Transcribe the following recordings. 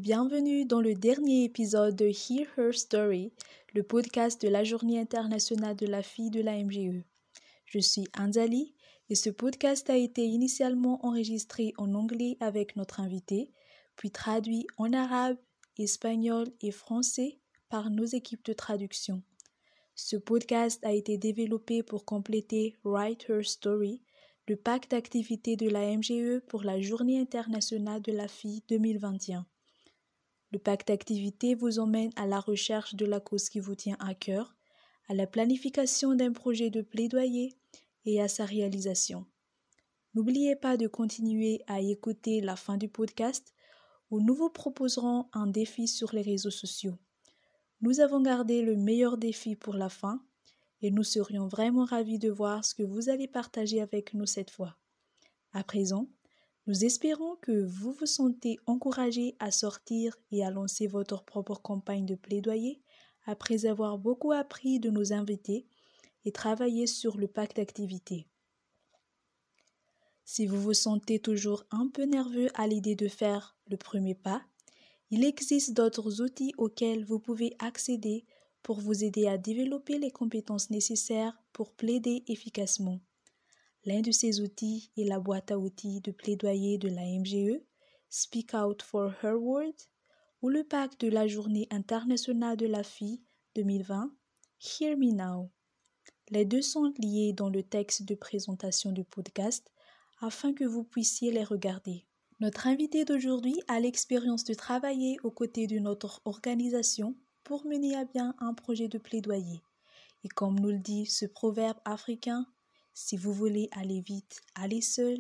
bienvenue dans le dernier épisode de Hear Her Story, le podcast de la Journée internationale de la fille de la MGE. Je suis Anzali et ce podcast a été initialement enregistré en anglais avec notre invité, puis traduit en arabe, espagnol et français par nos équipes de traduction. Ce podcast a été développé pour compléter Write Her Story, le pack d'activités de la MGE pour la Journée internationale de la fille 2021. Le pack d'activités vous emmène à la recherche de la cause qui vous tient à cœur, à la planification d'un projet de plaidoyer et à sa réalisation. N'oubliez pas de continuer à écouter la fin du podcast où nous vous proposerons un défi sur les réseaux sociaux. Nous avons gardé le meilleur défi pour la fin et nous serions vraiment ravis de voir ce que vous allez partager avec nous cette fois. À présent, nous espérons que vous vous sentez encouragé à sortir et à lancer votre propre campagne de plaidoyer après avoir beaucoup appris de nos invités et travaillé sur le pack d'activités. Si vous vous sentez toujours un peu nerveux à l'idée de faire le premier pas, il existe d'autres outils auxquels vous pouvez accéder pour vous aider à développer les compétences nécessaires pour plaider efficacement. L'un de ces outils est la boîte à outils de plaidoyer de la MGE, Speak Out for Her Word, ou le pack de la Journée internationale de la fille 2020, Hear Me Now. Les deux sont liés dans le texte de présentation du podcast afin que vous puissiez les regarder. Notre invité d'aujourd'hui a l'expérience de travailler aux côtés de notre organisation pour mener à bien un projet de plaidoyer. Et comme nous le dit ce proverbe africain, si vous voulez aller vite, allez seul.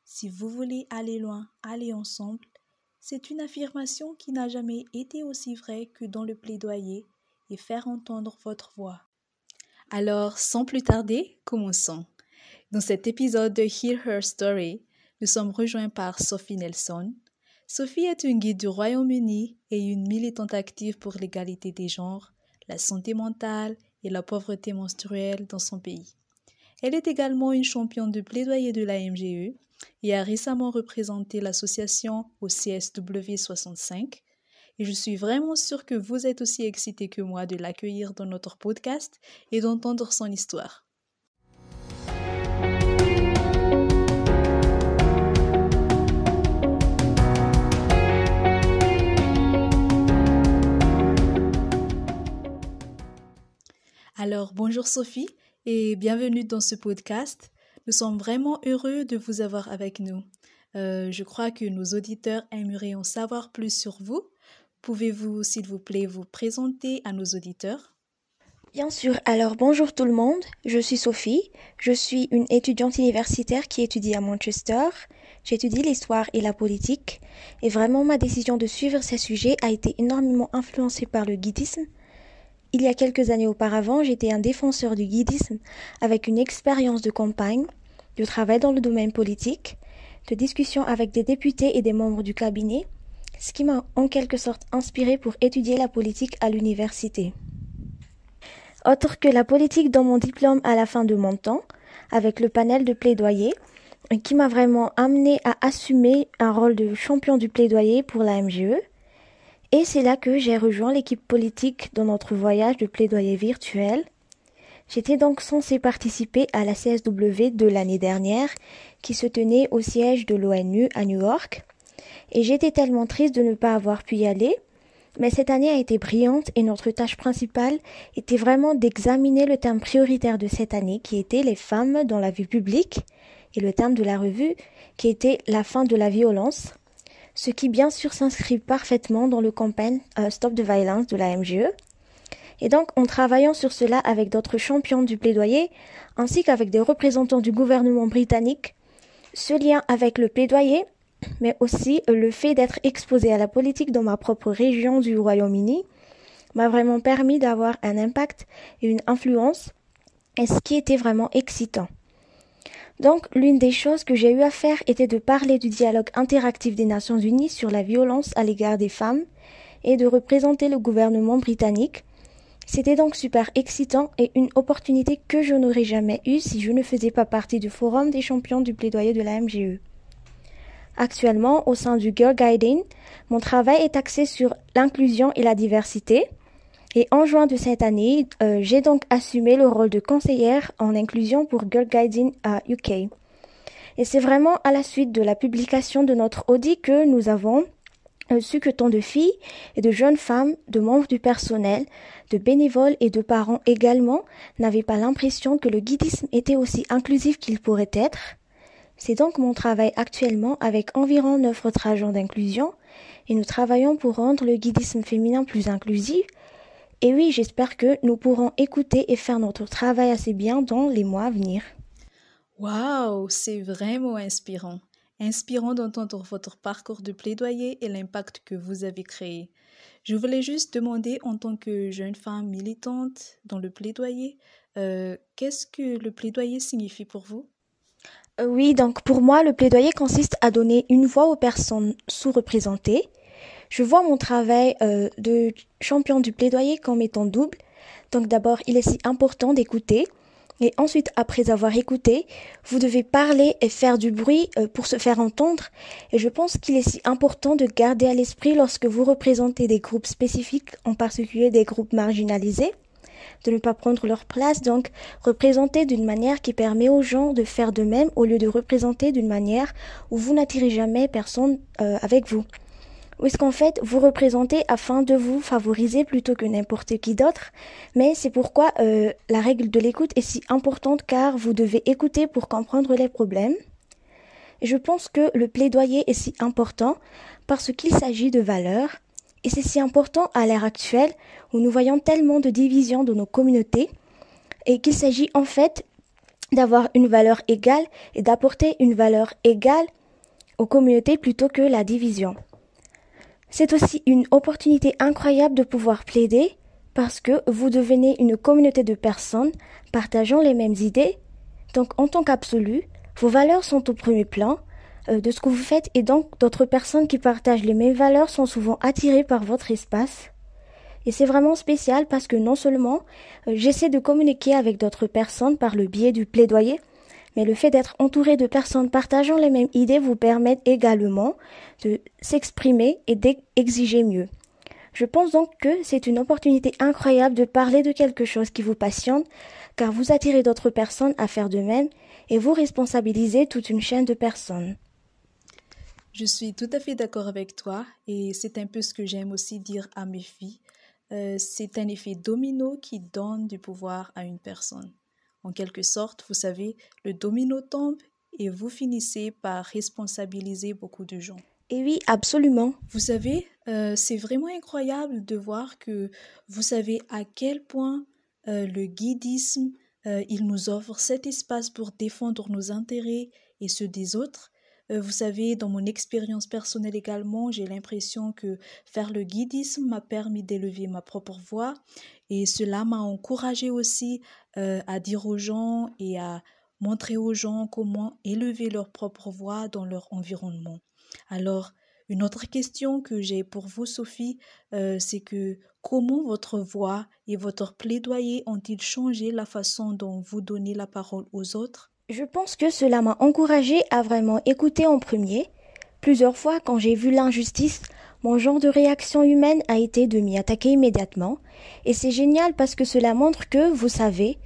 Si vous voulez aller loin, allez ensemble. C'est une affirmation qui n'a jamais été aussi vraie que dans le plaidoyer et faire entendre votre voix. Alors, sans plus tarder, commençons. Dans cet épisode de Hear Her Story, nous sommes rejoints par Sophie Nelson. Sophie est une guide du Royaume-Uni et une militante active pour l'égalité des genres, la santé mentale et la pauvreté menstruelle dans son pays. Elle est également une championne de plaidoyer de la MGE et a récemment représenté l'association au CSW 65. Et je suis vraiment sûre que vous êtes aussi excités que moi de l'accueillir dans notre podcast et d'entendre son histoire. Alors, bonjour Sophie et bienvenue dans ce podcast. Nous sommes vraiment heureux de vous avoir avec nous. Je crois que nos auditeurs aimeraient en savoir plus sur vous. Pouvez-vous, s'il vous plaît, vous présenter à nos auditeurs? Bien sûr. Alors, bonjour tout le monde. Je suis Sophie. Je suis une étudiante universitaire qui étudie à Manchester. J'étudie l'histoire et la politique. Et vraiment, ma décision de suivre ces sujets a été énormément influencée par le guidisme. Il y a quelques années auparavant, j'étais un défenseur du guidisme avec une expérience de campagne, de travail dans le domaine politique, de discussions avec des députés et des membres du cabinet, ce qui m'a en quelque sorte inspiré pour étudier la politique à l'université. Autre que la politique dans mon diplôme à la fin de mon temps, avec le panel de plaidoyer, qui m'a vraiment amené à assumer un rôle de champion du plaidoyer pour la MGE. Et c'est là que j'ai rejoint l'équipe politique dans notre voyage de plaidoyer virtuel. J'étais donc censée participer à la CSW de l'année dernière, qui se tenait au siège de l'ONU à New York. Et j'étais tellement triste de ne pas avoir pu y aller. Mais cette année a été brillante et notre tâche principale était vraiment d'examiner le thème prioritaire de cette année, qui était les femmes dans la vie publique, et le thème de la revue, qui était la fin de la violence. Ce qui bien sûr s'inscrit parfaitement dans le campagne Stop the Violence de la MGE. Et donc, en travaillant sur cela avec d'autres champions du plaidoyer, ainsi qu'avec des représentants du gouvernement britannique, ce lien avec le plaidoyer, mais aussi le fait d'être exposé à la politique dans ma propre région du Royaume-Uni, m'a vraiment permis d'avoir un impact et une influence, et ce qui était vraiment excitant. Donc, l'une des choses que j'ai eu à faire était de parler du dialogue interactif des Nations Unies sur la violence à l'égard des femmes et de représenter le gouvernement britannique. C'était donc super excitant et une opportunité que je n'aurais jamais eue si je ne faisais pas partie du forum des champions du plaidoyer de la MGE. Actuellement, au sein du Girl Guiding, mon travail est axé sur l'inclusion et la diversité. Et en juin de cette année, j'ai donc assumé le rôle de conseillère en inclusion pour Girl Guiding à UK. Et c'est vraiment à la suite de la publication de notre audit que nous avons su que tant de filles et de jeunes femmes, de membres du personnel, de bénévoles et de parents également n'avaient pas l'impression que le guidisme était aussi inclusif qu'il pourrait être. C'est donc mon travail actuellement avec environ 9 autres agents d'inclusion et nous travaillons pour rendre le guidisme féminin plus inclusif. Et oui, j'espère que nous pourrons écouter et faire notre travail assez bien dans les mois à venir. Waouh, c'est vraiment inspirant. Inspirant d'entendre votre parcours de plaidoyer et l'impact que vous avez créé. Je voulais juste demander, en tant que jeune femme militante dans le plaidoyer, qu'est-ce que le plaidoyer signifie pour vous? Oui, donc pour moi, le plaidoyer consiste à donner une voix aux personnes sous-représentées. Je vois mon travail de champion du plaidoyer comme étant double. Donc d'abord, il est si important d'écouter. Et ensuite, après avoir écouté, vous devez parler et faire du bruit pour se faire entendre. Et je pense qu'il est si important de garder à l'esprit lorsque vous représentez des groupes spécifiques, en particulier des groupes marginalisés, de ne pas prendre leur place, donc représenter d'une manière qui permet aux gens de faire de même au lieu de représenter d'une manière où vous n'attirez jamais personne avec vous. Ou est-ce qu'en fait, vous représentez afin de vous favoriser plutôt que n'importe qui d'autre, mais c'est pourquoi la règle de l'écoute est si importante car vous devez écouter pour comprendre les problèmes. Et je pense que le plaidoyer est si important parce qu'il s'agit de valeurs, et c'est si important à l'ère actuelle où nous voyons tellement de divisions dans nos communautés, et qu'il s'agit en fait d'avoir une valeur égale et d'apporter une valeur égale aux communautés plutôt que la division. C'est aussi une opportunité incroyable de pouvoir plaider parce que vous devenez une communauté de personnes partageant les mêmes idées. Donc en tant qu'absolu, vos valeurs sont au premier plan de ce que vous faites et donc d'autres personnes qui partagent les mêmes valeurs sont souvent attirées par votre espace. Et c'est vraiment spécial parce que non seulement j'essaie de communiquer avec d'autres personnes par le biais du plaidoyer, mais le fait d'être entouré de personnes partageant les mêmes idées vous permet également de s'exprimer et d'exiger mieux. Je pense donc que c'est une opportunité incroyable de parler de quelque chose qui vous passionne, car vous attirez d'autres personnes à faire de même et vous responsabilisez toute une chaîne de personnes. Je suis tout à fait d'accord avec toi et c'est un peu ce que j'aime aussi dire à mes filles. C'est un effet domino qui donne du pouvoir à une personne. En quelque sorte, vous savez, le domino tombe et vous finissez par responsabiliser beaucoup de gens. Et oui, absolument. Vous savez, c'est vraiment incroyable de voir que vous savez à quel point le guidisme, il nous offre cet espace pour défendre nos intérêts et ceux des autres. Vous savez, dans mon expérience personnelle également, j'ai l'impression que faire le guidisme m'a permis d'élever ma propre voix et cela m'a encouragé aussi à dire aux gens et à montrer aux gens comment élever leur propre voix dans leur environnement. Alors, une autre question que j'ai pour vous, Sophie, c'est que comment votre voix et votre plaidoyer ont-ils changé la façon dont vous donnez la parole aux autres? Je pense que cela m'a encouragée à vraiment écouter en premier. Plusieurs fois, quand j'ai vu l'injustice, mon genre de réaction humaine a été de m'y attaquer immédiatement. Et c'est génial parce que cela montre que, vous savez,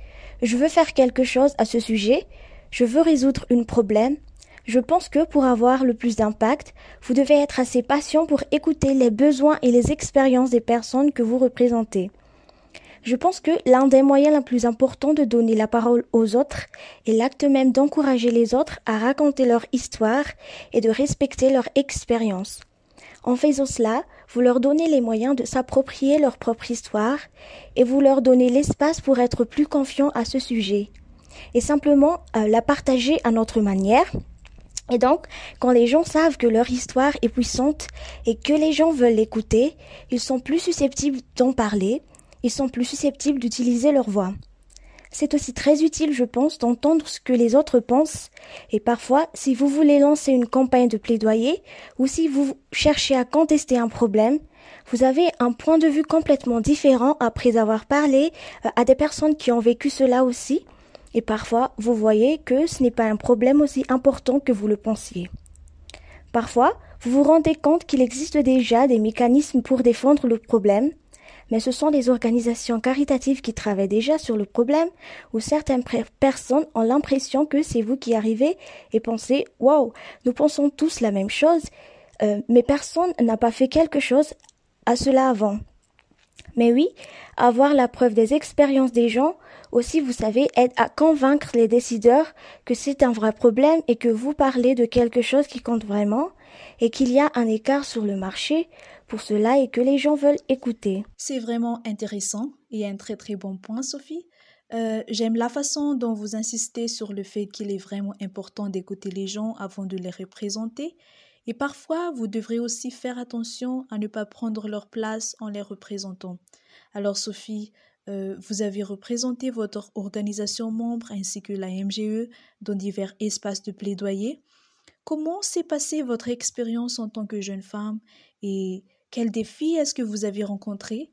je veux faire quelque chose à ce sujet, je veux résoudre un problème. Je pense que pour avoir le plus d'impact, vous devez être assez patient pour écouter les besoins et les expériences des personnes que vous représentez. Je pense que l'un des moyens les plus importants de donner la parole aux autres est l'acte même d'encourager les autres à raconter leur histoire et de respecter leur expérience. En faisant cela, vous leur donnez les moyens de s'approprier leur propre histoire et vous leur donnez l'espace pour être plus confiants à ce sujet et simplement la partager à notre manière. Et donc, quand les gens savent que leur histoire est puissante et que les gens veulent l'écouter, ils sont plus susceptibles d'en parler. Ils sont plus susceptibles d'utiliser leur voix. C'est aussi très utile, je pense, d'entendre ce que les autres pensent. Et parfois, si vous voulez lancer une campagne de plaidoyer ou si vous cherchez à contester un problème, vous avez un point de vue complètement différent après avoir parlé à des personnes qui ont vécu cela aussi. Et parfois, vous voyez que ce n'est pas un problème aussi important que vous le pensiez. Parfois, vous vous rendez compte qu'il existe déjà des mécanismes pour défendre le problème, mais ce sont les organisations caritatives qui travaillent déjà sur le problème, où certaines personnes ont l'impression que c'est vous qui arrivez et pensez « Wow, nous pensons tous la même chose, mais personne n'a pas fait quelque chose à cela avant. » Mais oui, avoir la preuve des expériences des gens, aussi vous savez, aide à convaincre les décideurs que c'est un vrai problème et que vous parlez de quelque chose qui compte vraiment et qu'il y a un écart sur le marché pour cela et que les gens veulent écouter. C'est vraiment intéressant et un très très bon point, Sophie. J'aime la façon dont vous insistez sur le fait qu'il est vraiment important d'écouter les gens avant de les représenter. Et parfois, vous devrez aussi faire attention à ne pas prendre leur place en les représentant. Alors, Sophie, vous avez représenté votre organisation membre ainsi que la MGE dans divers espaces de plaidoyer. Comment s'est passée votre expérience en tant que jeune femme et quels défis est-ce que vous avez rencontrés?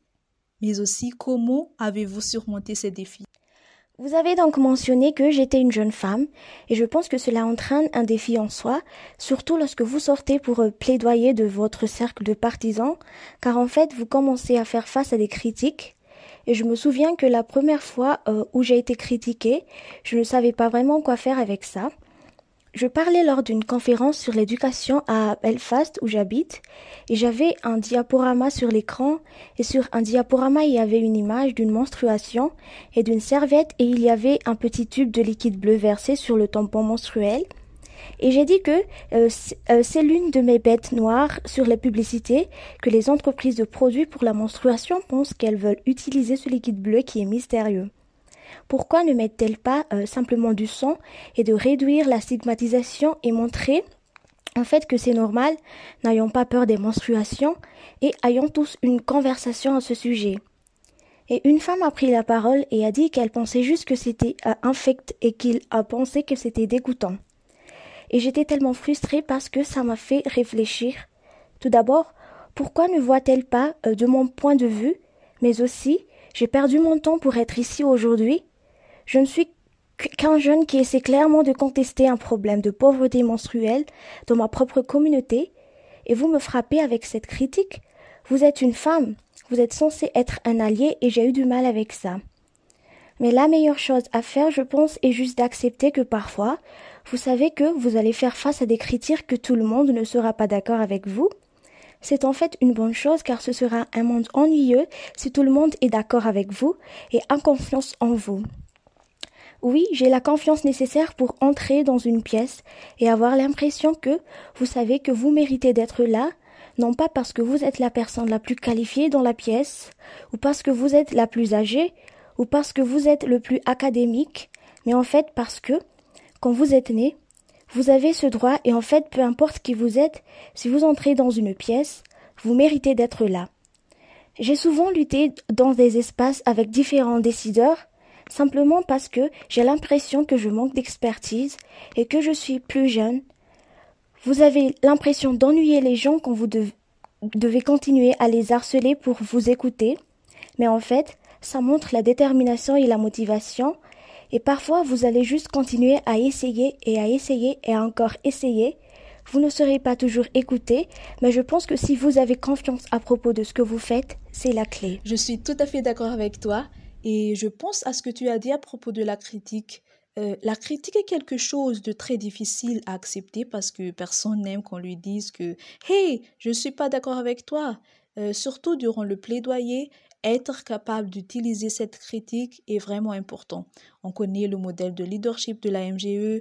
Mais aussi, comment avez-vous surmonté ces défis? Vous avez donc mentionné que j'étais une jeune femme et je pense que cela entraîne un défi en soi, surtout lorsque vous sortez pour plaidoyer de votre cercle de partisans, car en fait vous commencez à faire face à des critiques. Et je me souviens que la première fois où j'ai été critiquée, je ne savais pas vraiment quoi faire avec ça. Je parlais lors d'une conférence sur l'éducation à Belfast où j'habite et j'avais un diaporama sur l'écran et sur un diaporama il y avait une image d'une menstruation et d'une serviette et il y avait un petit tube de liquide bleu versé sur le tampon menstruel et j'ai dit que c'est l'une de mes bêtes noires sur les publicités que les entreprises de produits pour la menstruation pensent qu'elles veulent utiliser ce liquide bleu qui est mystérieux. Pourquoi ne mettent-elles pas simplement du sang et de réduire la stigmatisation et montrer en fait que c'est normal, n'ayons pas peur des menstruations et ayons tous une conversation à ce sujet. Et une femme a pris la parole et a dit qu'elle pensait juste que c'était infect et qu'il a pensé que c'était dégoûtant. Et j'étais tellement frustrée parce que ça m'a fait réfléchir. Tout d'abord, pourquoi ne voit-elle pas de mon point de vue, mais aussi, j'ai perdu mon temps pour être ici aujourd'hui. Je ne suis qu'un jeune qui essaie clairement de contester un problème de pauvreté menstruelle dans ma propre communauté, et vous me frappez avec cette critique. Vous êtes une femme, vous êtes censé être un allié et j'ai eu du mal avec ça. Mais la meilleure chose à faire, je pense, est juste d'accepter que parfois, vous savez que vous allez faire face à des critiques que tout le monde ne sera pas d'accord avec vous. C'est en fait une bonne chose car ce sera un monde ennuyeux si tout le monde est d'accord avec vous et a confiance en vous. Oui, j'ai la confiance nécessaire pour entrer dans une pièce et avoir l'impression que vous savez que vous méritez d'être là, non pas parce que vous êtes la personne la plus qualifiée dans la pièce, ou parce que vous êtes la plus âgée, ou parce que vous êtes le plus académique, mais en fait parce que, quand vous êtes né, vous avez ce droit et en fait, peu importe qui vous êtes, si vous entrez dans une pièce, vous méritez d'être là. J'ai souvent lutté dans des espaces avec différents décideurs, simplement parce que j'ai l'impression que je manque d'expertise et que je suis plus jeune. Vous avez l'impression d'ennuyer les gens quand vous devez continuer à les harceler pour vous écouter, mais en fait, ça montre la détermination et la motivation, et parfois vous allez juste continuer à essayer et à essayer et à encore essayer. Vous ne serez pas toujours écouté, mais je pense que si vous avez confiance à propos de ce que vous faites, c'est la clé. Je suis tout à fait d'accord avec toi et je pense à ce que tu as dit à propos de la critique. La critique est quelque chose de très difficile à accepter parce que personne n'aime qu'on lui dise que «Hey, je ne suis pas d'accord avec toi». Surtout durant le plaidoyer, être capable d'utiliser cette critique est vraiment important. On connaît le modèle de leadership de la MGE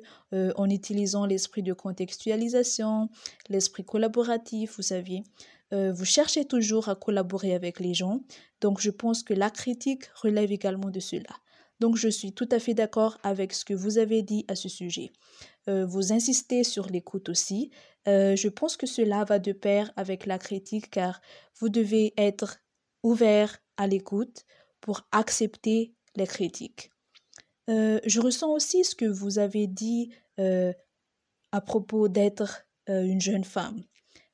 en utilisant l'esprit de contextualisation, l'esprit collaboratif, vous saviez. Vous cherchez toujours à collaborer avec les gens, donc je pense que la critique relève également de cela. Donc je suis tout à fait d'accord avec ce que vous avez dit à ce sujet. Vous insistez sur l'écoute aussi. Je pense que cela va de pair avec la critique car vous devez être ouvert à l'écoute pour accepter les critiques. Je ressens aussi ce que vous avez dit à propos d'être une jeune femme.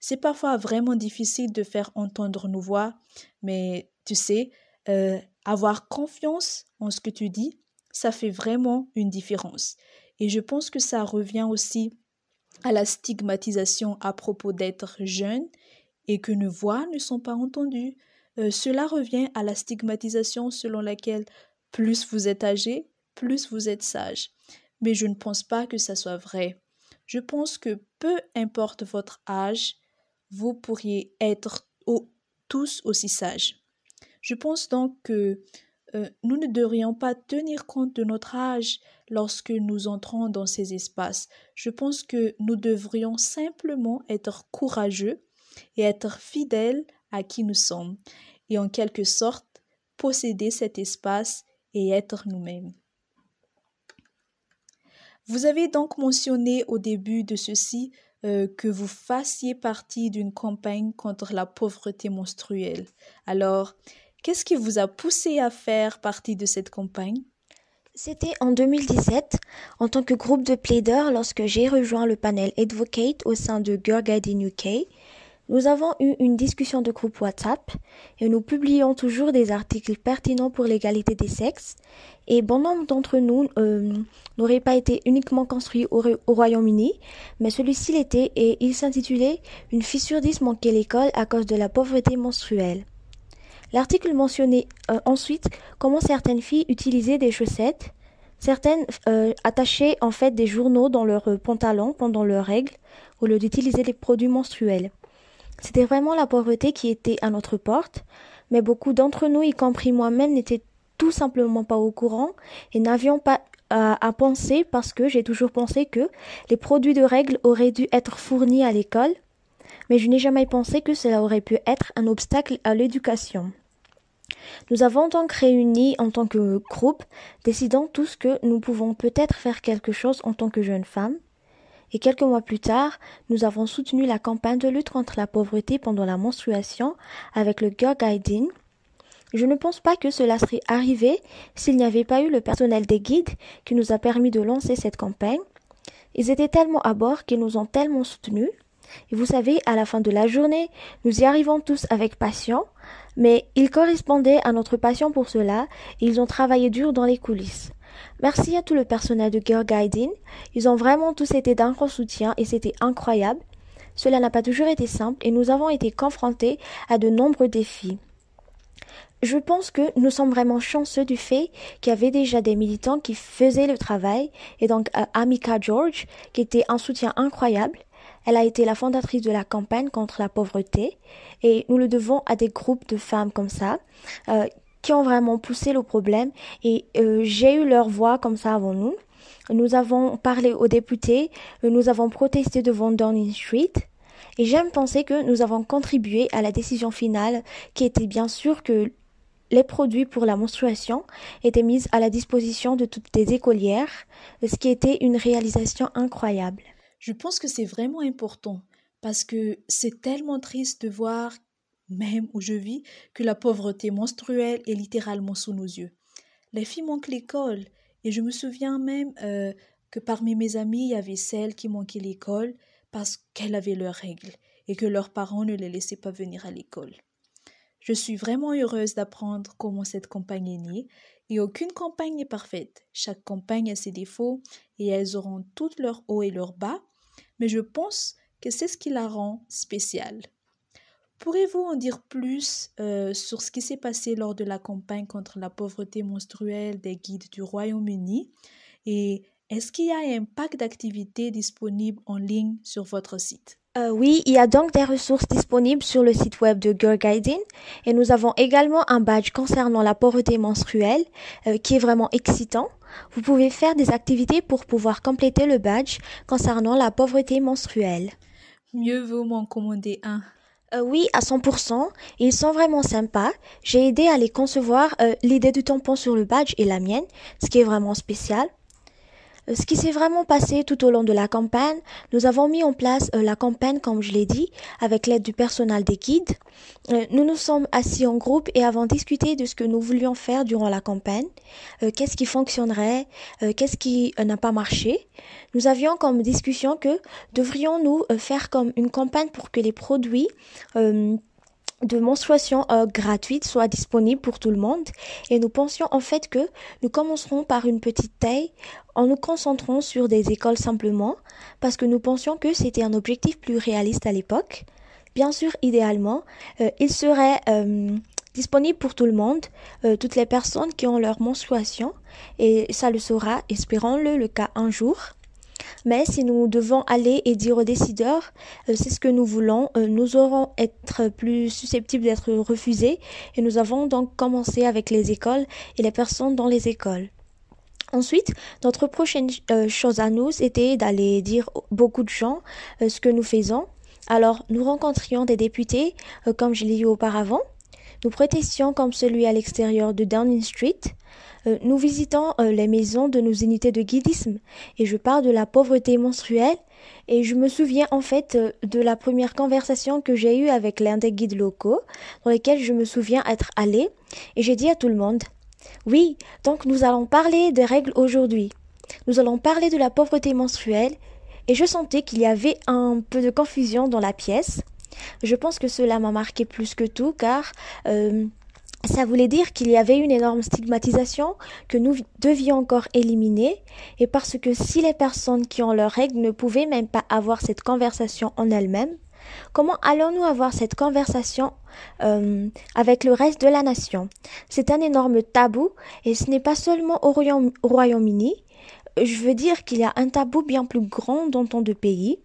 C'est parfois vraiment difficile de faire entendre nos voix, mais tu sais, avoir confiance en ce que tu dis, ça fait vraiment une différence. Et je pense que ça revient aussi à la stigmatisation à propos d'être jeune et que nos voix ne sont pas entendues. Cela revient à la stigmatisation selon laquelle plus vous êtes âgé, plus vous êtes sage. Mais je ne pense pas que ça soit vrai. Je pense que peu importe votre âge, vous pourriez être tous aussi sages. Je pense donc que nous ne devrions pas tenir compte de notre âge lorsque nous entrons dans ces espaces. Je pense que nous devrions simplement être courageux et être fidèles à qui nous sommes et en quelque sorte posséder cet espace et être nous-mêmes. Vous avez donc mentionné au début de ceci que vous fassiez partie d'une campagne contre la pauvreté menstruelle. Alors, qu'est-ce qui vous a poussé à faire partie de cette campagne? C'était en 2017, en tant que groupe de plaideurs, lorsque j'ai rejoint le panel Advocate au sein de Girl Guiding UK. Nous avons eu une discussion de groupe WhatsApp et nous publions toujours des articles pertinents pour l'égalité des sexes. Et bon nombre d'entre nous n'auraient pas été uniquement construits au Royaume-Uni, mais celui-ci l'était et il s'intitulait « Une fissure 10 manquait l'école à cause de la pauvreté menstruelle ». L'article mentionnait ensuite comment certaines filles utilisaient des chaussettes, certaines attachaient en fait des journaux dans leurs pantalons pendant leurs règles au lieu d'utiliser les produits menstruels. C'était vraiment la pauvreté qui était à notre porte, mais beaucoup d'entre nous, y compris moi-même, n'étaient tout simplement pas au courant et n'avions pas à penser parce que j'ai toujours pensé que les produits de règles auraient dû être fournis à l'école, mais je n'ai jamais pensé que cela aurait pu être un obstacle à l'éducation. Nous avons donc réuni en tant que groupe, décidant tous que nous pouvons peut-être faire quelque chose en tant que jeunes femmes. Et quelques mois plus tard, nous avons soutenu la campagne de lutte contre la pauvreté pendant la menstruation avec le Girl Guiding. Je ne pense pas que cela serait arrivé s'il n'y avait pas eu le personnel des guides qui nous a permis de lancer cette campagne. Ils étaient tellement à bord qu'ils nous ont tellement soutenus. Et vous savez, à la fin de la journée, nous y arrivons tous avec passion, mais ils correspondaient à notre passion pour cela et ils ont travaillé dur dans les coulisses. Merci à tout le personnel de Girl Guiding. Ils ont vraiment tous été d'un grand soutien et c'était incroyable. Cela n'a pas toujours été simple et nous avons été confrontés à de nombreux défis. Je pense que nous sommes vraiment chanceux du fait qu'il y avait déjà des militants qui faisaient le travail et donc Amika George qui était un soutien incroyable. Elle a été la fondatrice de la campagne contre la pauvreté et nous le devons à des groupes de femmes comme ça qui ont vraiment poussé le problème et j'ai eu leur voix comme ça avant nous. Nous avons parlé aux députés, nous avons protesté devant Downing Street et j'aime penser que nous avons contribué à la décision finale qui était bien sûr que les produits pour la menstruation étaient mis à la disposition de toutes les écolières, ce qui était une réalisation incroyable. Je pense que c'est vraiment important parce que c'est tellement triste de voir, même où je vis, que la pauvreté menstruelle est littéralement sous nos yeux. Les filles manquent l'école et je me souviens même que parmi mes amies, il y avait celles qui manquaient l'école parce qu'elles avaient leurs règles et que leurs parents ne les laissaient pas venir à l'école. Je suis vraiment heureuse d'apprendre comment cette campagne est née et aucune campagne n'est parfaite. Chaque campagne a ses défauts et elles auront toutes leurs hauts et leurs bas, mais je pense que c'est ce qui la rend spéciale. Pourriez-vous en dire plus sur ce qui s'est passé lors de la campagne contre la pauvreté menstruelle des guides du Royaume-Uni et est-ce qu'il y a un pack d'activités disponibles en ligne sur votre site? Oui, il y a donc des ressources disponibles sur le site web de Girl Guiding et nous avons également un badge concernant la pauvreté menstruelle qui est vraiment excitant. Vous pouvez faire des activités pour pouvoir compléter le badge concernant la pauvreté menstruelle. Mieux vaut m'en commander un. Oui, à 100%. Ils sont vraiment sympas. J'ai aidé à les concevoir. L'idée du tampon sur le badge est la mienne, ce qui est vraiment spécial. Ce qui s'est vraiment passé tout au long de la campagne, nous avons mis en place la campagne, comme je l'ai dit, avec l'aide du personnel des guides. Nous nous sommes assis en groupe et avons discuté de ce que nous voulions faire durant la campagne, qu'est-ce qui fonctionnerait, qu'est-ce qui n'a pas marché. Nous avions comme discussion que devrions-nous faire comme une campagne pour que les produits de menstruation gratuite soit disponible pour tout le monde et nous pensions en fait que nous commencerons par une petite taille en nous concentrant sur des écoles simplement parce que nous pensions que c'était un objectif plus réaliste à l'époque. Bien sûr, idéalement, il serait disponible pour tout le monde, toutes les personnes qui ont leur menstruation et ça le sera, espérons-le, le cas un jour. Mais si nous devons aller et dire aux décideurs, c'est ce que nous voulons, nous aurons être plus susceptibles d'être refusés et nous avons donc commencé avec les écoles et les personnes dans les écoles. Ensuite, notre prochaine chose à nous, c'était d'aller dire beaucoup de gens ce que nous faisons. Alors, nous rencontrions des députés, comme je l'ai dit auparavant. Nous protestions comme celui à l'extérieur de Downing Street. Nous visitons les maisons de nos unités de guidisme et je parle de la pauvreté menstruelle et je me souviens en fait de la première conversation que j'ai eue avec l'un des guides locaux dans lesquels je me souviens être allée et j'ai dit à tout le monde oui, donc nous allons parler des règles aujourd'hui. Nous allons parler de la pauvreté menstruelle et je sentais qu'il y avait un peu de confusion dans la pièce. Je pense que cela m'a marqué plus que tout car ça voulait dire qu'il y avait une énorme stigmatisation que nous devions encore éliminer et parce que si les personnes qui ont leurs règles ne pouvaient même pas avoir cette conversation en elles-mêmes, comment allons-nous avoir cette conversation avec le reste de la nation? C'est un énorme tabou et ce n'est pas seulement au Royaume-Uni. Je veux dire qu'il y a un tabou bien plus grand dans tant de pays.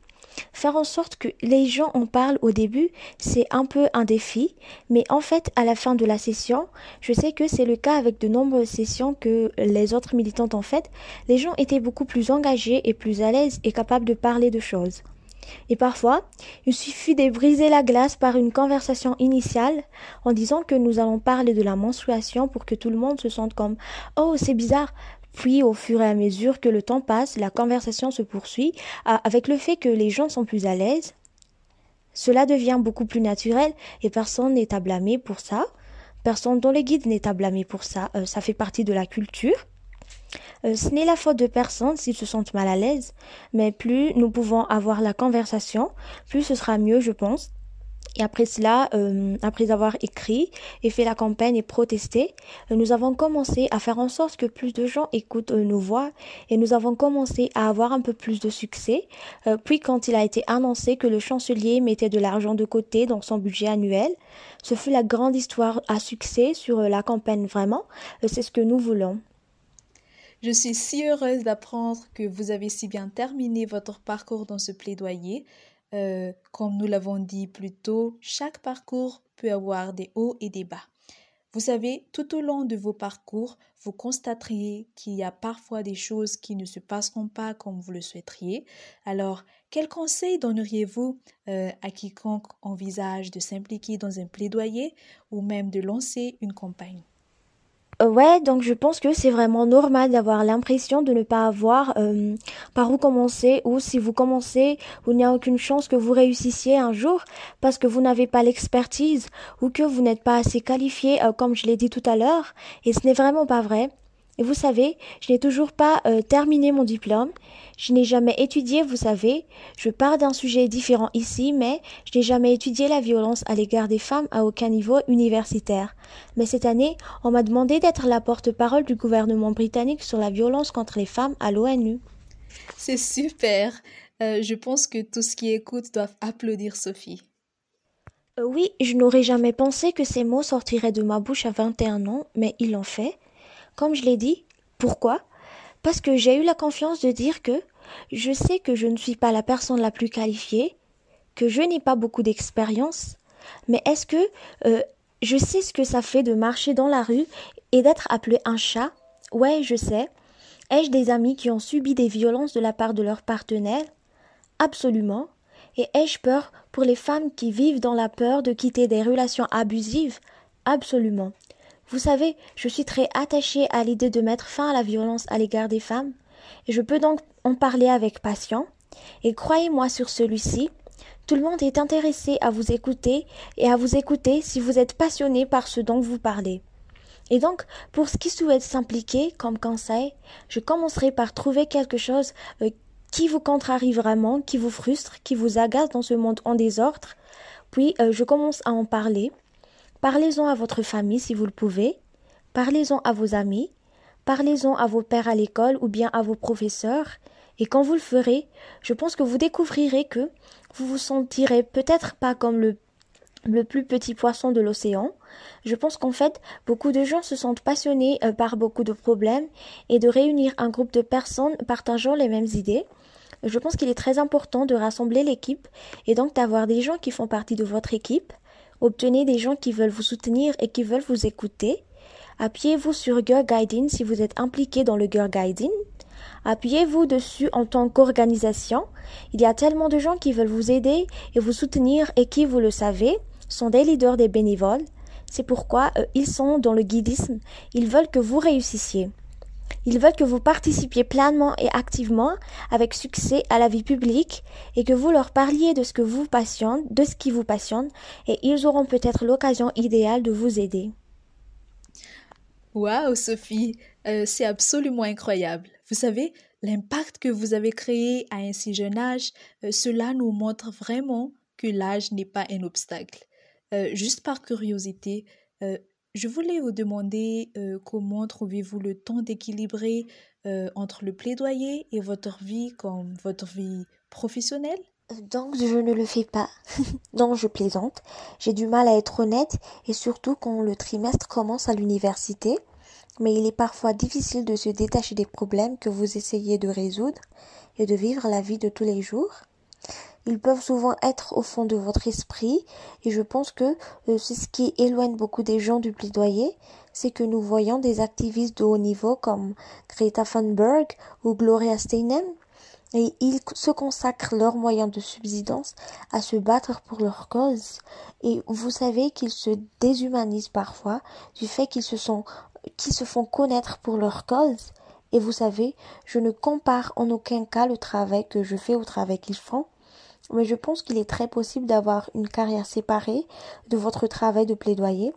Faire en sorte que les gens en parlent au début, c'est un peu un défi, mais en fait, à la fin de la session, je sais que c'est le cas avec de nombreuses sessions que les autres militantes ont faites, les gens étaient beaucoup plus engagés et plus à l'aise et capables de parler de choses. Et parfois, il suffit de briser la glace par une conversation initiale en disant que nous allons parler de la menstruation pour que tout le monde se sente comme « Oh, c'est bizarre !» Puis, au fur et à mesure que le temps passe, la conversation se poursuit avec le fait que les gens sont plus à l'aise. Cela devient beaucoup plus naturel et personne n'est à blâmer pour ça. Personne dans les guides n'est à blâmer pour ça. Ça fait partie de la culture. Ce n'est la faute de personne s'ils se sentent mal à l'aise, mais plus nous pouvons avoir la conversation, plus ce sera mieux, je pense. Et après cela, après avoir écrit et fait la campagne et protesté, nous avons commencé à faire en sorte que plus de gens écoutent nos voix et nous avons commencé à avoir un peu plus de succès. Puis quand il a été annoncé que le chancelier mettait de l'argent de côté dans son budget annuel, ce fut la grande histoire à succès sur la campagne vraiment. C'est ce que nous voulons. Je suis si heureuse d'apprendre que vous avez si bien terminé votre parcours dans ce plaidoyer. Comme nous l'avons dit plus tôt, chaque parcours peut avoir des hauts et des bas. Vous savez, tout au long de vos parcours, vous constaterez qu'il y a parfois des choses qui ne se passeront pas comme vous le souhaiteriez. Alors, quels conseils donneriez-vous à quiconque envisage de s'impliquer dans un plaidoyer ou même de lancer une campagne? Ouais, donc je pense que c'est vraiment normal d'avoir l'impression de ne pas avoir par où commencer ou si vous commencez, il n'y a aucune chance que vous réussissiez un jour parce que vous n'avez pas l'expertise ou que vous n'êtes pas assez qualifié comme je l'ai dit tout à l'heure et ce n'est vraiment pas vrai. Et vous savez, je n'ai toujours pas terminé mon diplôme. Je n'ai jamais étudié, vous savez. Je parle d'un sujet différent ici, mais je n'ai jamais étudié la violence à l'égard des femmes à aucun niveau universitaire. Mais cette année, on m'a demandé d'être la porte-parole du gouvernement britannique sur la violence contre les femmes à l'ONU. C'est super. Je pense que tous qui écoutent doivent applaudir Sophie. Oui, je n'aurais jamais pensé que ces mots sortiraient de ma bouche à 21 ans, mais ils l'ont fait. Comme je l'ai dit, pourquoi? Parce que j'ai eu la confiance de dire que je sais que je ne suis pas la personne la plus qualifiée, que je n'ai pas beaucoup d'expérience, mais est-ce que je sais ce que ça fait de marcher dans la rue et d'être appelé un chat? Ouais, je sais. Ai-je des amis qui ont subi des violences de la part de leurs partenaires? Absolument. Et ai-je peur pour les femmes qui vivent dans la peur de quitter des relations abusives? Absolument. Vous savez, je suis très attachée à l'idée de mettre fin à la violence à l'égard des femmes, et je peux donc en parler avec passion. Et croyez-moi sur celui-ci, tout le monde est intéressé à vous écouter et à vous écouter si vous êtes passionné par ce dont vous parlez. Et donc, pour ce qui souhaite s'impliquer comme conseil, je commencerai par trouver quelque chose qui vous contrarie vraiment, qui vous frustre, qui vous agace dans ce monde en désordre. Puis, je commence à en parler. Parlez-en à votre famille si vous le pouvez. Parlez-en à vos amis. Parlez-en à vos pairs à l'école ou bien à vos professeurs. Et quand vous le ferez, je pense que vous découvrirez que vous vous sentirez peut-être pas comme le plus petit poisson de l'océan. Je pense qu'en fait, beaucoup de gens se sentent passionnés par beaucoup de problèmes et de réunir un groupe de personnes partageant les mêmes idées. Je pense qu'il est très important de rassembler l'équipe et donc d'avoir des gens qui font partie de votre équipe. Obtenez des gens qui veulent vous soutenir et qui veulent vous écouter. Appuyez-vous sur Girl Guiding si vous êtes impliqué dans le Girl Guiding. Appuyez-vous dessus en tant qu'organisation. Il y a tellement de gens qui veulent vous aider et vous soutenir et qui, vous le savez, sont des leaders des bénévoles. C'est pourquoi ils sont dans le guidisme. Ils veulent que vous réussissiez. Ils veulent que vous participiez pleinement et activement avec succès à la vie publique et que vous leur parliez de ce que vous passionne, de ce qui vous passionne et ils auront peut-être l'occasion idéale de vous aider. Waouh, Sophie, c'est absolument incroyable. Vous savez, l'impact que vous avez créé à un si jeune âge, cela nous montre vraiment que l'âge n'est pas un obstacle. Juste par curiosité, je voulais vous demander comment trouvez-vous le temps d'équilibrer entre le plaidoyer et votre vie comme votre vie professionnelle? Donc je ne le fais pas. Donc je plaisante. J'ai du mal à être honnête et surtout quand le trimestre commence à l'université. Mais il est parfois difficile de se détacher des problèmes que vous essayez de résoudre et de vivre la vie de tous les jours. Ils peuvent souvent être au fond de votre esprit et je pense que c'est ce qui éloigne beaucoup des gens du plaidoyer, c'est que nous voyons des activistes de haut niveau comme Greta Thunberg ou Gloria Steinem et ils se consacrent leurs moyens de subsistance à se battre pour leur cause et vous savez qu'ils se déshumanisent parfois du fait qu'ils se font connaître pour leur cause. Et vous savez, je ne compare en aucun cas le travail que je fais au travail qu'ils font, mais je pense qu'il est très possible d'avoir une carrière séparée de votre travail de plaidoyer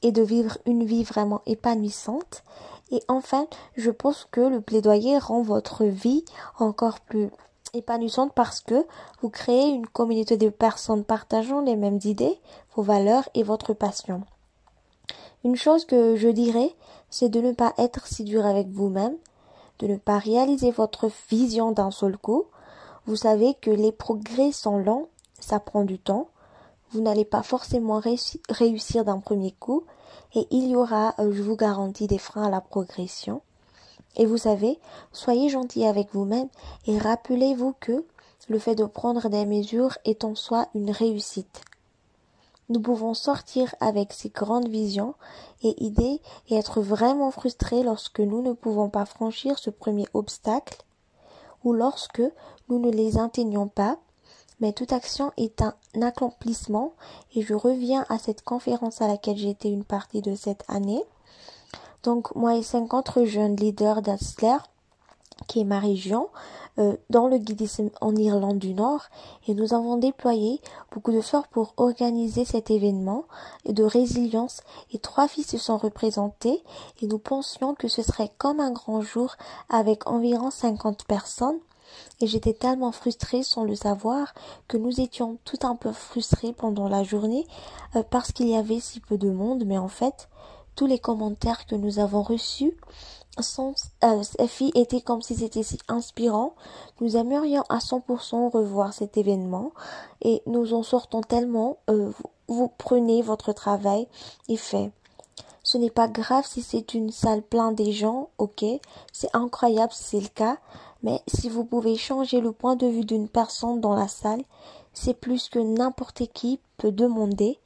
et de vivre une vie vraiment épanouissante. Et enfin, je pense que le plaidoyer rend votre vie encore plus épanouissante parce que vous créez une communauté de personnes partageant les mêmes idées, vos valeurs et votre passion. Une chose que je dirais, c'est de ne pas être si dur avec vous-même, de ne pas réaliser votre vision d'un seul coup. Vous savez que les progrès sont lents, ça prend du temps. Vous n'allez pas forcément réussir d'un premier coup et il y aura, je vous garantis, des freins à la progression. Et vous savez, soyez gentil avec vous-même et rappelez-vous que le fait de prendre des mesures est en soi une réussite. Nous pouvons sortir avec ces grandes visions et idées et être vraiment frustrés lorsque nous ne pouvons pas franchir ce premier obstacle ou lorsque nous ne les atteignons pas. Mais toute action est un accomplissement et je reviens à cette conférence à laquelle j'ai été une partie de cette année. Donc moi et 50 jeunes leaders d'Asler, qui est ma région, dans le guidisme en Irlande du Nord, et nous avons déployé beaucoup d'efforts pour organiser cet événement de résilience et 3 filles se sont représentées et nous pensions que ce serait comme un grand jour avec environ 50 personnes. Et j'étais tellement frustrée sans le savoir que nous étions tout un peu frustrés pendant la journée parce qu'il y avait si peu de monde, mais en fait, tous les commentaires que nous avons reçus ces filles étaient comme si c'était si inspirant. Nous aimerions à 100% revoir cet événement et nous en sortons tellement. Vous prenez votre travail et fait. Ce n'est pas grave si c'est une salle pleine des gens, ok, c'est incroyable si c'est le cas, mais si vous pouvez changer le point de vue d'une personne dans la salle, c'est plus que n'importe qui peut demander.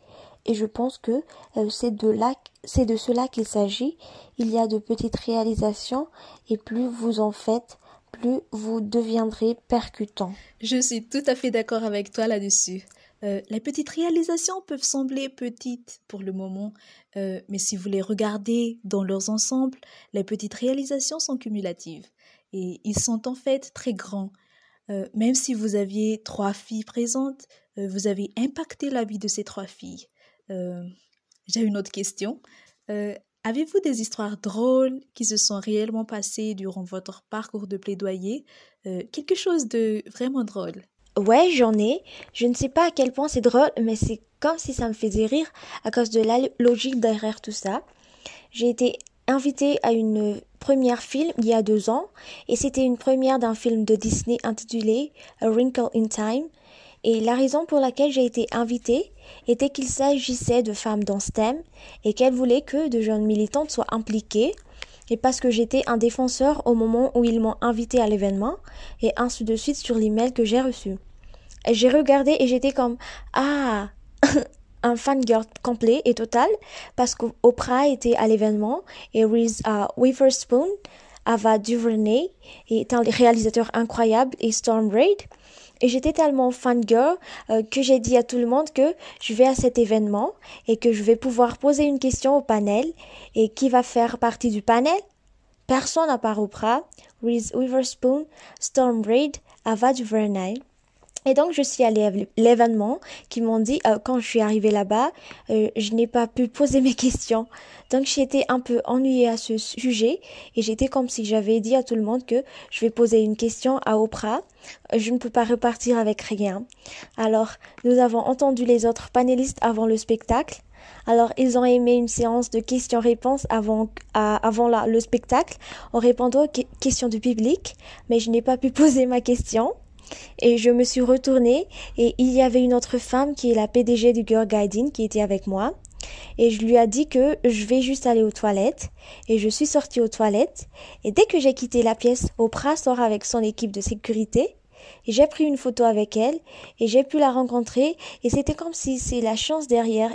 Et je pense que c'est de cela qu'il s'agit. Il y a de petites réalisations et plus vous en faites, plus vous deviendrez percutant. Je suis tout à fait d'accord avec toi là-dessus. Les petites réalisations peuvent sembler petites pour le moment, mais si vous les regardez dans leurs ensembles, les petites réalisations sont cumulatives et ils sont en fait très grands. Même si vous aviez 3 filles présentes, vous avez impacté la vie de ces 3 filles. J'ai une autre question. Avez-vous des histoires drôles qui se sont réellement passées durant votre parcours de plaidoyer? Quelque chose de vraiment drôle. Ouais, j'en ai. Je ne sais pas à quel point c'est drôle, mais c'est comme si ça me faisait rire à cause de la logique derrière tout ça. J'ai été invitée à une première film il y a 2 ans, et c'était une première d'un film de Disney intitulé A Wrinkle in Time. Et la raison pour laquelle j'ai été invitée était qu'il s'agissait de femmes dans STEM et qu'elles voulaient que de jeunes militantes soient impliquées. Et parce que j'étais un défenseur au moment où ils m'ont invité à l'événement, et ainsi de suite sur l'email que j'ai reçu. Et j'ai regardé et j'étais comme ah un fangirl complet et total parce qu'Oprah était à l'événement et Reese Witherspoon, Ava DuVernay est un réalisateur incroyable et Storm Reid. Et j'étais tellement fangirl que j'ai dit à tout le monde que je vais à cet événement et que je vais pouvoir poser une question au panel. Et qui va faire partie du panel? Personne à part Oprah, Reese Witherspoon, Storm Reid, Ava DuVernay. Et donc, je suis allée à l'événement qui m'ont dit, quand je suis arrivée là-bas, je n'ai pas pu poser mes questions. Donc, j'ai été un peu ennuyée à ce sujet et j'étais comme si j'avais dit à tout le monde que je vais poser une question à Oprah. Je ne peux pas repartir avec rien. Alors, nous avons entendu les autres panélistes avant le spectacle. Alors, ils ont aimé une séance de questions-réponses avant le spectacle en répondant aux questions du public, mais je n'ai pas pu poser ma question. Et je me suis retournée et il y avait une autre femme qui est la PDG du Girl Guiding qui était avec moi. Et je lui ai dit que je vais juste aller aux toilettes. Et je suis sortie aux toilettes. Et dès que j'ai quitté la pièce, Oprah sort avec son équipe de sécurité. Et j'ai pris une photo avec elle. Et j'ai pu la rencontrer. Et c'était comme si c'est la chance derrière...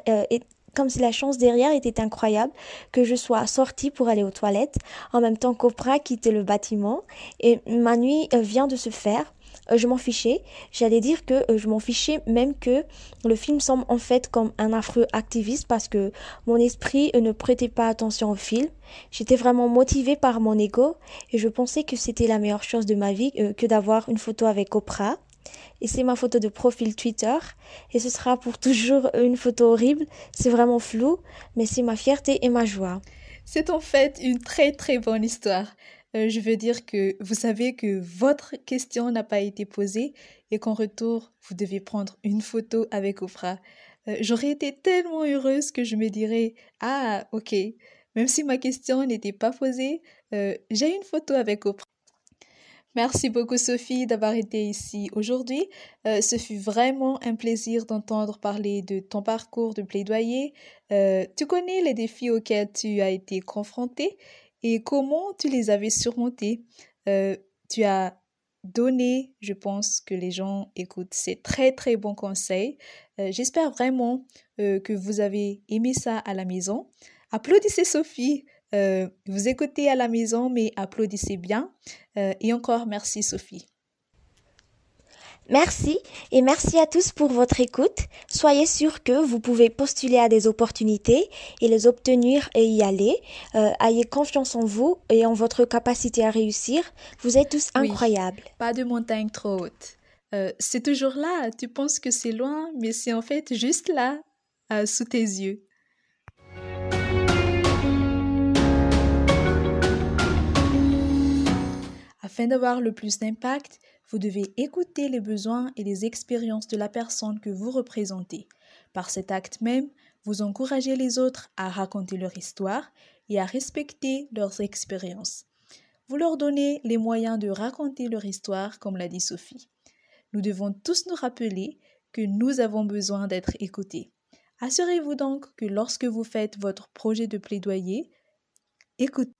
comme si la chance derrière était incroyable que je sois sortie pour aller aux toilettes en même temps qu'Oprah quittait le bâtiment. Et ma nuit vient de se faire. Je m'en fichais. J'allais dire que je m'en fichais même que le film semble en fait comme un affreux activiste parce que mon esprit ne prêtait pas attention au film. J'étais vraiment motivée par mon ego et je pensais que c'était la meilleure chose de ma vie que d'avoir une photo avec Oprah. Et c'est ma photo de profil Twitter et ce sera pour toujours une photo horrible. C'est vraiment flou, mais c'est ma fierté et ma joie. C'est en fait une très très bonne histoire. Je veux dire que vous savez que votre question n'a pas été posée et qu'en retour, vous devez prendre une photo avec Oprah. J'aurais été tellement heureuse que je me dirais, ah, ok, même si ma question n'était pas posée, j'ai une photo avec Oprah. Merci beaucoup Sophie d'avoir été ici aujourd'hui. Ce fut vraiment un plaisir d'entendre parler de ton parcours de plaidoyer. Tu connais les défis auxquels tu as été confrontée et comment tu les avais surmontés. Euh, Tu as donné, je pense que les gens écoutent ces très très bons conseils. J'espère vraiment que vous avez aimé ça à la maison. Applaudissez Sophie. Vous écoutez à la maison, mais applaudissez bien. Et encore merci Sophie. Merci et merci à tous pour votre écoute. Soyez sûrs que vous pouvez postuler à des opportunités et les obtenir et y aller. Ayez confiance en vous et en votre capacité à réussir. Vous êtes tous Oui, incroyables. pas de montagne trop haute. C'est toujours là, tu penses que c'est loin, mais c'est en fait juste là, sous tes yeux. Afin d'avoir le plus d'impact, vous devez écouter les besoins et les expériences de la personne que vous représentez. Par cet acte même, vous encouragez les autres à raconter leur histoire et à respecter leurs expériences. Vous leur donnez les moyens de raconter leur histoire, comme l'a dit Sophie. Nous devons tous nous rappeler que nous avons besoin d'être écoutés. Assurez-vous donc que lorsque vous faites votre projet de plaidoyer, écoutez.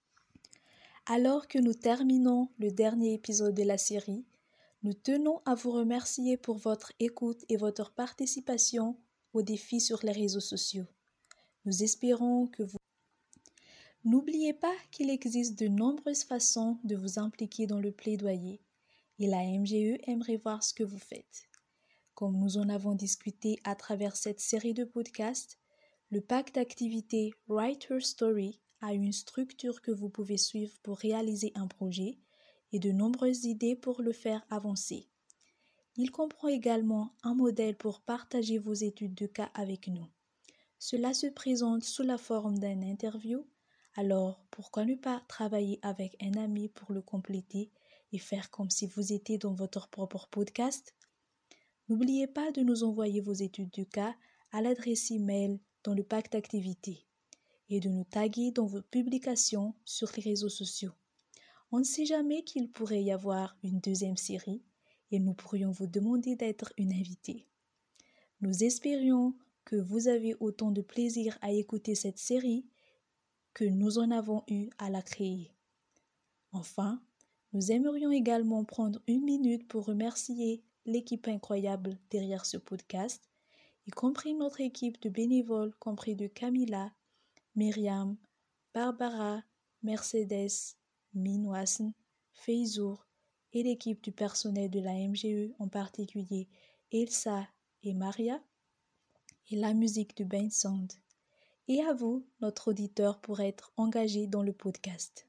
Alors que nous terminons le dernier épisode de la série, nous tenons à vous remercier pour votre écoute et votre participation aux défis sur les réseaux sociaux. Nous espérons que vous... N'oubliez pas qu'il existe de nombreuses façons de vous impliquer dans le plaidoyer et la MGE aimerait voir ce que vous faites. Comme nous en avons discuté à travers cette série de podcasts, le pack d'activités Write Your Story a une structure que vous pouvez suivre pour réaliser un projet et de nombreuses idées pour le faire avancer. Il comprend également un modèle pour partager vos études de cas avec nous. Cela se présente sous la forme d'une interview, alors pourquoi ne pas travailler avec un ami pour le compléter et faire comme si vous étiez dans votre propre podcast? N'oubliez pas de nous envoyer vos études de cas à l'adresse email dans le pack d'activités et de nous taguer dans vos publications sur les réseaux sociaux. On ne sait jamais qu'il pourrait y avoir une deuxième série et nous pourrions vous demander d'être une invitée. Nous espérions que vous avez autant de plaisir à écouter cette série que nous en avons eu à la créer. Enfin, nous aimerions également prendre une minute pour remercier l'équipe incroyable derrière ce podcast, y compris notre équipe de bénévoles compris de Camilla, Myriam, Barbara, Mercedes, Minwasen, Feizour et l'équipe du personnel de la MGE, en particulier Elsa et Maria, et la musique de Ben Sound. Et à vous, notre auditeur, pour être engagé dans le podcast.